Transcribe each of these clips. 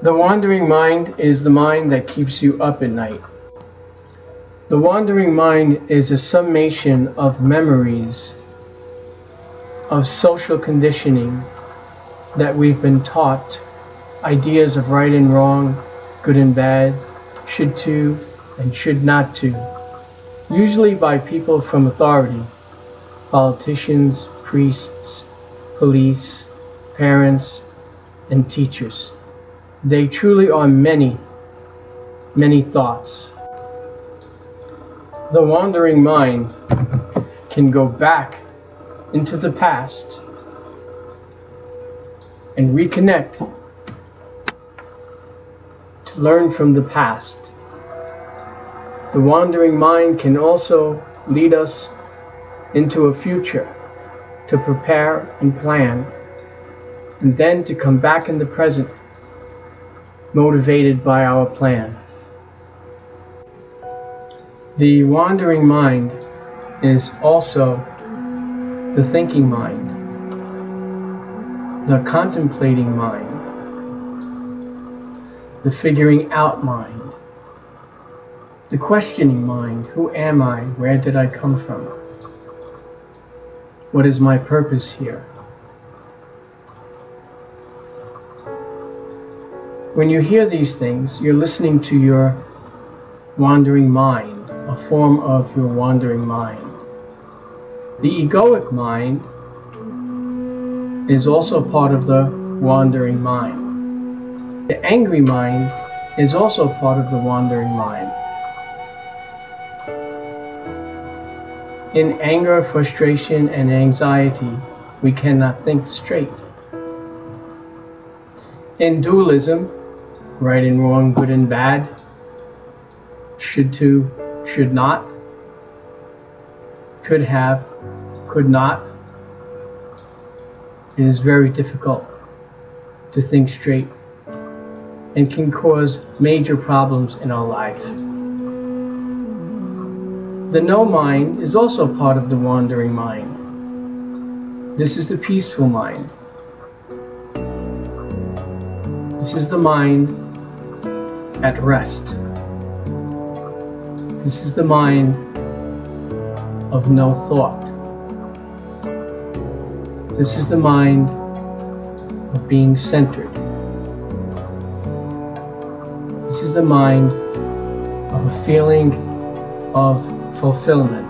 The wandering mind is the mind that keeps you up at night. The wandering mind is a summation of memories, of social conditioning that we've been taught, ideas of right and wrong, good and bad, should to and should not to, usually by people from authority, politicians, priests, police, parents, and teachers. They truly are many, many thoughts. The wandering mind can go back into the past and reconnect to learn from the past. The wandering mind can also lead us into a future to prepare and plan, and then to come back in the present, motivated by our plan. The wandering mind is also the thinking mind, the contemplating mind, the figuring out mind, the questioning mind. Who am I? Where did I come from? What is my purpose here? When you hear these things, you're listening to your wandering mind, a form of your wandering mind. The egoic mind is also part of the wandering mind. The angry mind is also part of the wandering mind. In anger, frustration, and anxiety, we cannot think straight. In dualism, right and wrong, good and bad, should to, should not, could have, could not, it is very difficult to think straight and can cause major problems in our life. The no mind is also part of the wandering mind. This is the peaceful mind. This is the mind at rest. This is the mind of no thought. This is the mind of being centered. This is the mind of a feeling of fulfillment.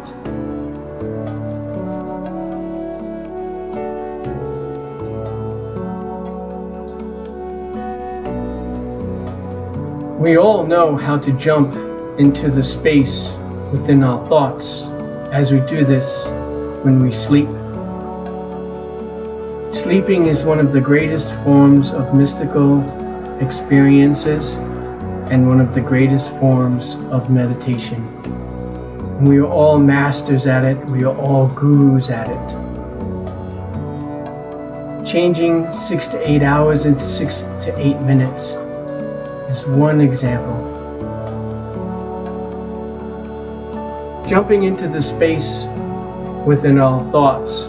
We all know how to jump into the space within our thoughts as we do this when we sleep. Sleeping is one of the greatest forms of mystical experiences and one of the greatest forms of meditation. We are all masters at it. We are all gurus at it. Changing 6 to 8 hours into 6 to 8 minutes is one example. Jumping into the space within our thoughts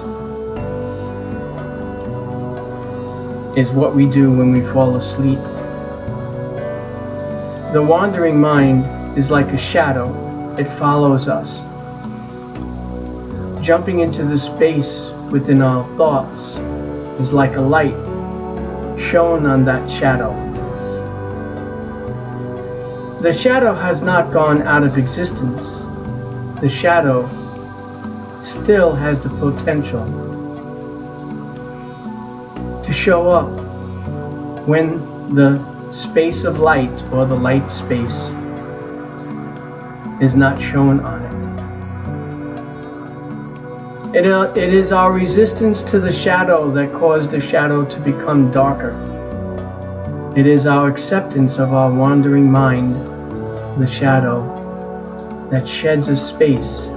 is what we do when we fall asleep. The wandering mind is like a shadow. It follows us. Jumping into the space within our thoughts is like a light shone on that shadow. The shadow has not gone out of existence. The shadow still has the potential to show up when the space of light or the light space is not shown on it. It is our resistance to the shadow that caused the shadow to become darker. It is our acceptance of our wandering mind, the shadow, that sheds a space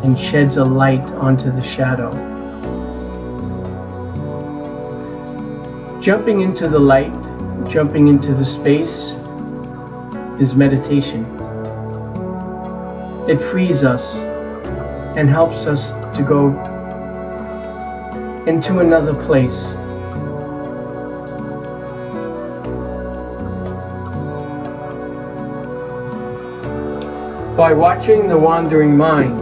and sheds a light onto the shadow. Jumping into the light, jumping into the space is meditation. It frees us and helps us to go into another place. By watching the wandering mind,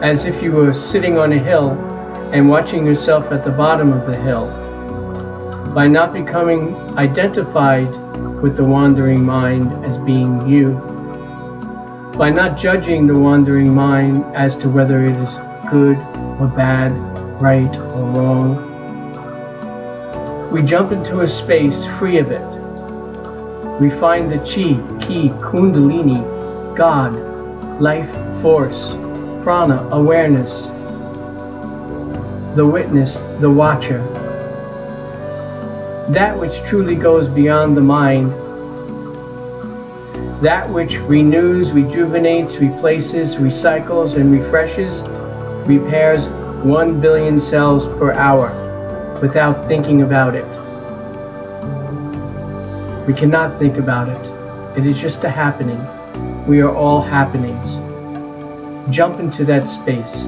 as if you were sitting on a hill and watching yourself at the bottom of the hill, by not becoming identified with the wandering mind as being you, by not judging the wandering mind as to whether it is good or bad, right or wrong, we jump into a space free of it. We find the chi, ki, kundalini, God, life force, prana, awareness, the witness, the watcher, that which truly goes beyond the mind, that which renews, rejuvenates, replaces, recycles, and refreshes, repairs 1 billion cells per hour without thinking about it. We cannot think about it. It is just a happening. We are all happenings. Jump into that space.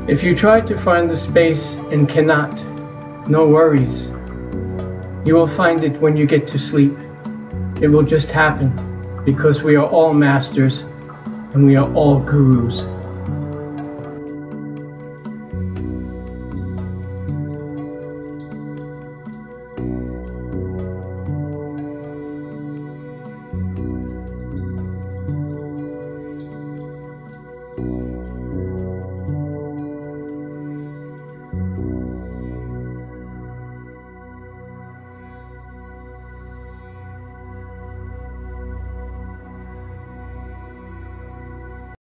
If you try to find the space and cannot, no worries. You will find it when you get to sleep. It will just happen because we are all masters and we are all gurus.